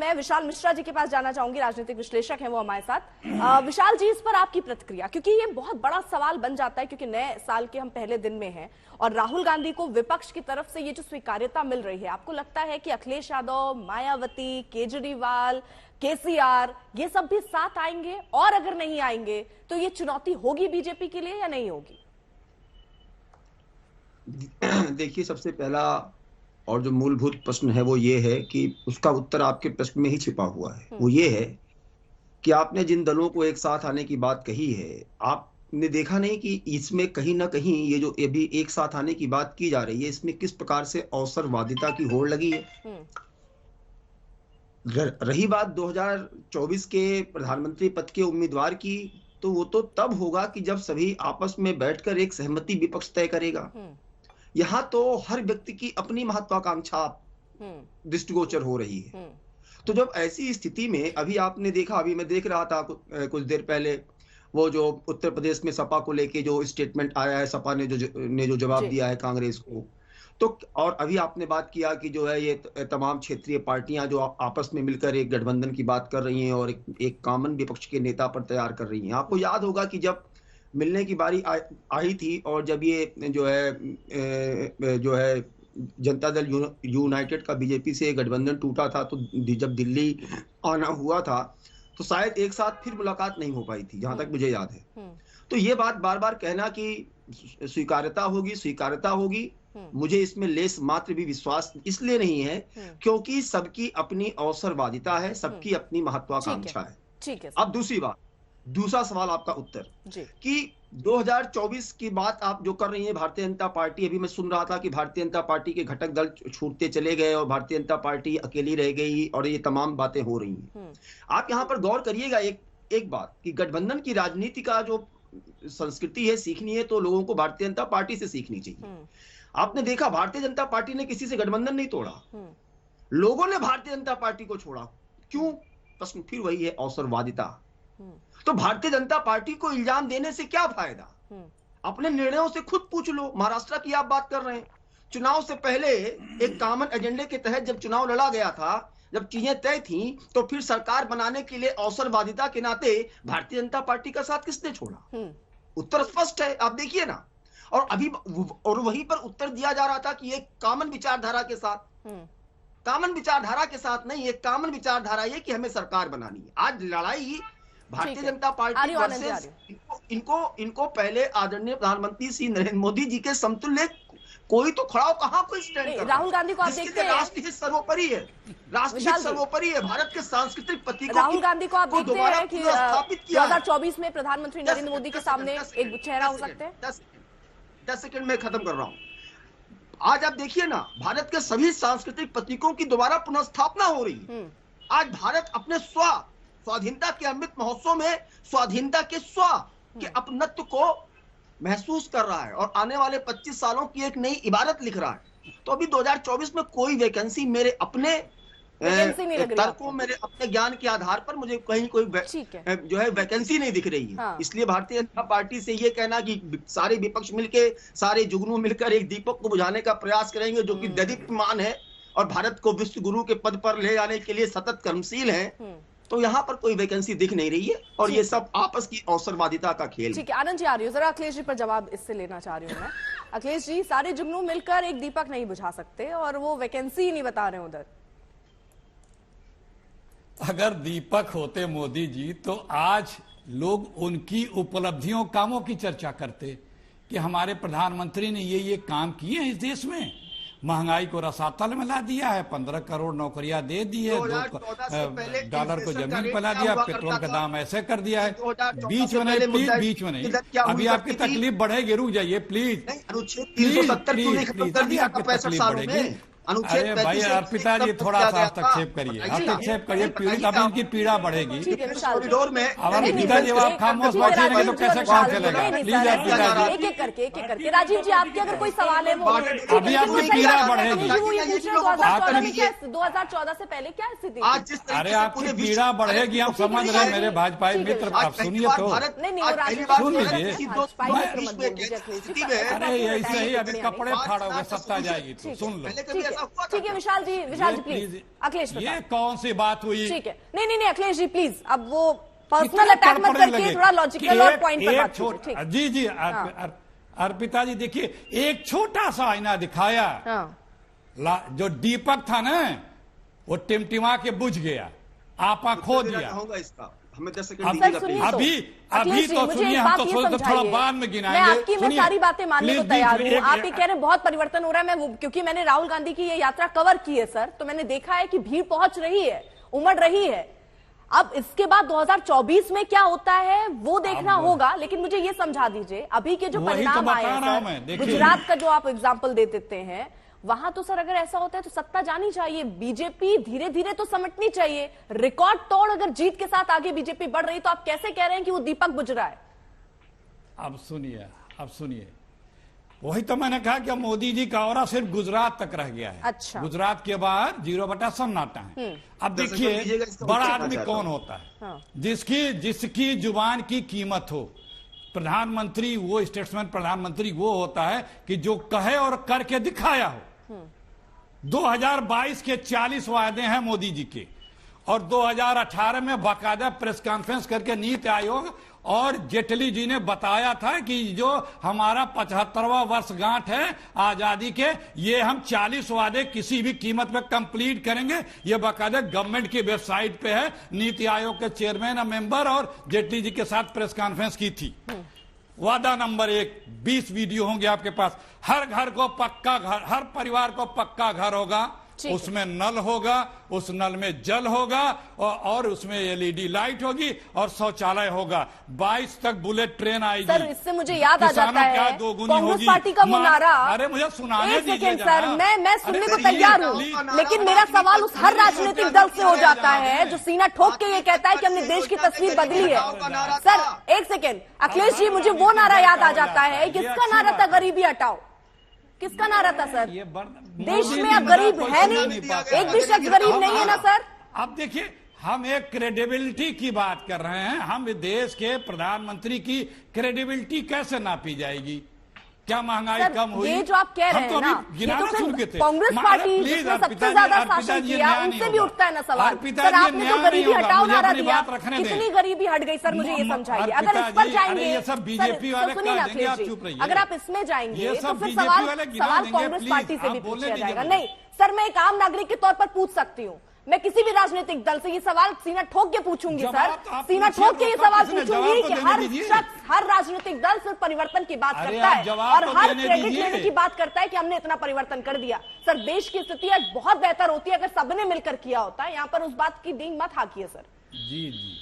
मैं विशाल मिश्रा जी के पास जाना चाहूंगी, राजनीतिक विश्लेषक हैं वो हमारे साथ। विशाल जी, इस पर आपकी प्रतिक्रिया, क्योंकि ये बहुत बड़ा सवाल बन जाता है, क्योंकि नए साल के हम पहले दिन में हैं और राहुल गांधी को विपक्ष की तरफ से ये जो स्वीकार्यता मिल रही है, आपको लगता है कि अखिलेश यादव, मायावती, केजरीवाल, केसीआर ये सब भी साथ आएंगे? और अगर नहीं आएंगे तो ये चुनौती होगी बीजेपी के लिए या नहीं होगी? देखिए, सबसे पहला और जो मूलभूत प्रश्न है वो ये है कि उसका उत्तर आपके प्रश्न में ही छिपा हुआ है। वो ये है कि आपने जिन दलों को एक साथ आने की बात कही है, आपने देखा नहीं कि इसमें कहीं ना कहीं ये जो अभी एक साथ आने की बात की जा रही है, इसमें किस प्रकार से अवसरवादिता की होड़ लगी है। रही बात 2024 के प्रधानमंत्री पद के उम्मीदवार की, तो वो तो तब होगा कि जब सभी आपस में बैठकर एक सहमति विपक्ष तय करेगा। यहां तो हर व्यक्ति की अपनी महत्वाकांक्षा दृष्टिगोचर हो रही है। तो जब ऐसी स्थिति में अभी आपने देखा, अभी मैं देख रहा था कुछ देर पहले वो जो उत्तर प्रदेश में सपा को लेके जो स्टेटमेंट आया है, सपा ने जो जवाब दिया है कांग्रेस को, तो और अभी आपने बात किया कि जो है ये तमाम क्षेत्रीय पार्टियां जो आपस में मिलकर एक गठबंधन की बात कर रही हैं और एक कॉमन विपक्ष के नेता पर तैयार कर रही हैं। आपको याद होगा कि जब मिलने की बारी आई थी और जब ये जो है जनता दल यूनाइटेड का बीजेपी से गठबंधन टूटा था, तो जब दिल्ली आना हुआ था तो शायद एक साथ फिर मुलाकात नहीं हो पाई थी, जहां तक मुझे याद है। तो ये बात बार बार कहना कि स्वीकार्यता होगी, मुझे इसमें लेस मात्र भी विश्वास इसलिए नहीं है क्योंकि सबकी अपनी अवसरवादिता है, सबकी अपनी महत्वाकांक्षा है। ठीक है। अब दूसरा सवाल आपका उत्तर कि 2024 की बात आप जो कर रही हैं भारतीय जनता पार्टी, अभी मैं सुन रहा था कि भारतीय जनता पार्टी के घटक दल छूटते चले गए और भारतीय जनता पार्टी अकेली रह गई और ये तमाम बातें हो रही हैं। आप यहां पर गौर करिएगा एक बात कि गठबंधन की राजनीति का जो संस्कृति है सीखनी है तो लोगों को भारतीय जनता पार्टी से सीखनी चाहिए। आपने देखा भारतीय जनता पार्टी ने किसी से गठबंधन नहीं तोड़ा, लोगों ने भारतीय जनता पार्टी को छोड़ा। क्यों? प्रश्न फिर वही है, अवसरवादिता। तो भारतीय जनता पार्टी को इल्जाम देने से क्या फायदा? अपने निर्णयों से खुद पूछ लो। महाराष्ट्र की आप बात कर रहे हैं, चुनाव से पहले एक कॉमन एजेंडे के तहत जब चुनाव लड़ा गया था, जब चीजें तय थी, तो फिर सरकार बनाने के लिए अवसरवादिता के नाते भारतीय जनता पार्टी का साथ किसने छोड़ा? उत्तर स्पष्ट है, आप देखिए ना। और वहीं पर उत्तर दिया जा रहा था कि एक कॉमन विचारधारा के साथ, कॉमन विचारधारा के साथ नहीं, एक कॉमन विचारधारा ये कि हमें सरकार बनानी है। आज लड़ाई भारतीय जनता पार्टी वर्सेस इनको पहले आदरणीय प्रधानमंत्री श्री नरेंद्र मोदी जी के समतुल्य कोई तो खड़ा हो, कहां कोई स्टैंड कर। राहुल गांधी को आप देखते हैं, राष्ट्रहित सर्वोपरि है, राष्ट्रहित सर्वोपरि है, भारत के सांस्कृतिक प्रतीकों। राहुल गांधी को आप देखते हैं कि 2024 में प्रधानमंत्री नरेंद्र मोदी के सामने एक चेहरा हो सकते हैं। 10 सेकंड में खत्म कर रहा हूं। आज आप देखिए ना, भारत के सभी सांस्कृतिक प्रतीकों की दोबारा पुनर्स्थापना हो रही है। आज भारत अपने स्वाधीनता के अमृत महोत्सव में स्वाधीनता के के अपनत्व को महसूस कर रहा है और आने वाले 25 सालों की एक नई इबारत लिख रहा है। तो अभी 2024 में कोई वैकेंसी मेरे अपने तर्कों, मेरे अपने ज्ञान के आधार पर मुझे कहीं कोई जो है वैकेंसी नहीं दिख रही है। हाँ। इसलिए भारतीय जनता पार्टी से ये कहना कि सारे विपक्ष मिलके, सारे जुगनू मिलकर एक दीपक को बुझाने का प्रयास करेंगे जो कि दैदीप्यमान है और भारत को विश्व गुरु के पद पर ले जाने के लिए सतत कर्मशील है, तो यहाँ पर कोई वैकेंसी दिख नहीं रही है और ये सब आपस की अवसरवादिता का खेल। ठीक है, आनंद जी आ रही हो, जरा अखिलेश जी पर जवाब इससे लेना चाह रही हूँ मैं। अखिलेश जी, सारे जुगनू मिलकर एक दीपक नहीं बुझा सकते और वो वैकेंसी ही नहीं बता रहे उधर। अगर दीपक होते मोदी जी तो आज लोग उनकी उपलब्धियों, कामों की चर्चा करते कि हमारे प्रधानमंत्री ने ये काम किए हैं इस देश में, महंगाई को रसातल में ला दिया है, 15 करोड़ नौकरियां दे दी है, $2 को जमीन पर ला दिया, पेट्रोल का दाम ऐसे कर दिया है। बीच में नहीं, प्लीज बीच में नहीं, अभी आपकी तकलीफ बढ़ेगी, रुक जाइए प्लीज, अभी आपकी तकलीफ बढ़ेगी। अरे भाई अर्पिता जी, थोड़ा सा हस्तक्षेप करिए, हस्तक्षेप करिए, पीड़ित इनकी पीड़ा बढ़ेगी। अब अर्पिता जी आप खामोश बैठेंगे तो कैसे काम चलेगा? प्लीज अर्पिता जी, एक करके राजीव जी, आपके अगर कोई सवाल है वो अभी आपकी पीड़ा बढ़ेगी। 2014 से पहले क्या स्थिति? अरे आपकी पीड़ा बढ़ेगी, हम समझ रहे हैं मेरे भाजपाई मित्र, आप सुनिए तो, सुन लीजिए। अरे ऐसे ही अभी कपड़े फाड़ोगे, सत्ता जाएगी तो सुन लो। ठीक है विशाल जी प्लीज, अखिलेश ये कौन सी बात हुई? ठीक है, नहीं अखिलेश जी प्लीज, अब वो पर्सनल अटैक मत करके थोड़ा लॉजिकल और पॉइंट पर बात कीजिए। जी अर्पिता जी देखिए, एक छोटा सा आईना दिखाया, जो दीपक था ना वो टिमटिमा के बुझ गया, आपा खो दिया। हमें 10 सेकंड अभी तो सुनिए, हम तो थोड़ा बाद में गिनाएंगे। मैं आपकी मैं सारी बातें मानने को तैयार हूँ। आप ये कह रहे हैं बहुत परिवर्तन हो रहा है, मैं क्योंकि मैंने राहुल गांधी की ये यात्रा कवर की है सर, तो मैंने देखा है कि भीड़ पहुंच रही है, उमड़ रही है। अब इसके बाद 2024 में क्या होता है वो देखना होगा, लेकिन मुझे ये समझा दीजिए अभी के जो परिणाम आए हैं, गुजरात का जो आप एग्जाम्पल दे देते हैं, वहां तो सर अगर ऐसा होता है तो सत्ता जानी चाहिए, बीजेपी धीरे धीरे तो समटनी चाहिए। रिकॉर्ड तोड़ अगर जीत के साथ आगे बीजेपी बढ़ रही, तो आप कैसे कह रहे हैं कि वो दीपक बुझ रहा है? अब सुनिए, वही तो मैंने कहा कि मोदी जी का ऑरा सिर्फ गुजरात तक रह गया है। अच्छा, गुजरात के बाद 0 सन्नाटा है। अब देखिए बड़ा आदमी कौन होता है? हाँ। जिसकी जुबान की कीमत हो। प्रधानमंत्री वो स्टेट्समैन प्रधानमंत्री वो होता है कि जो कहे और करके दिखाया हो। 2022 के 40 वादे हैं मोदी जी के, और 2018 में बाकायदा प्रेस कॉन्फ्रेंस करके नीति आयोग और जेटली जी ने बताया था कि जो हमारा 75वां वर्षगांठ है आजादी के, ये हम 40 वादे किसी भी कीमत पे कंप्लीट करेंगे। ये बाकायदा गवर्नमेंट की वेबसाइट पे है। नीति आयोग के चेयरमैन और मेंबर और जेटली जी के साथ प्रेस कॉन्फ्रेंस की थी। वादा नंबर 1, 20 वीडियो होंगे आपके पास। हर घर को पक्का घर, हर परिवार को पक्का घर होगा, उसमें नल होगा, उस नल में जल होगा, और उसमें एलईडी लाइट होगी, और शौचालय होगा। 22 तक बुलेट ट्रेन आएगी। सर इससे मुझे याद आ जाता है कांग्रेस पार्टी का वो नारा। अरे मुझे सुनाने दीजिए सर, मैं सुनने को तैयार हूँ, लेकिन मेरा सवाल उस हर राजनीतिक दल से हो जाता है जो सीना ठोक के ये कहता है कि हमने देश की तस्वीर बदली है। सर एक सेकेंड अखिलेश जी, मुझे वो नारा याद आ जाता है, किसका नारा था? गरीबी हटाओ। किसका नारा था सर? देश में अब गरीब है नहीं, एक भी शख्स गरीब नहीं है ना सर। अब देखिए, हम एक क्रेडिबिलिटी की बात कर रहे हैं। हम देश के प्रधानमंत्री की क्रेडिबिलिटी कैसे नापी जाएगी? क्या महंगाई कम हुई? ये जो आप कह रहे हैं ना, ये तो फिर कांग्रेस पार्टी जिसने सबसे ज्यादा शासन किया, उनसे भी उठता है ना सवाल। सर आपने तो गरीबी हटाओ नारा दिया, कितनी गरीबी हट गई सर, मुझे ये समझाइए। अगर इस पर जाएंगे, सुनिए ना अखिलेश जी, अगर आप इसमें जाएंगे तो फिर सवाल कांग्रेस पार्टी से भी पूछा जाएगा। नहीं सर, मैं एक आम नागरिक के तौर पर पूछ सकती हूँ, मैं किसी भी राजनीतिक दल से ये सवाल सीना ठोक के पूछूंगी सर, सीना ठोक के ये सवाल पूछूंगी कि हर शख्स, हर राजनीतिक दल सिर्फ परिवर्तन की बात करता है और हर क्रेडिट लेने की बात करता है कि हमने इतना परिवर्तन कर दिया। सर देश की स्थिति आज बहुत बेहतर होती है अगर सबने मिलकर किया होता है। यहाँ पर उस बात की डींग मत हाकिए सर। जी।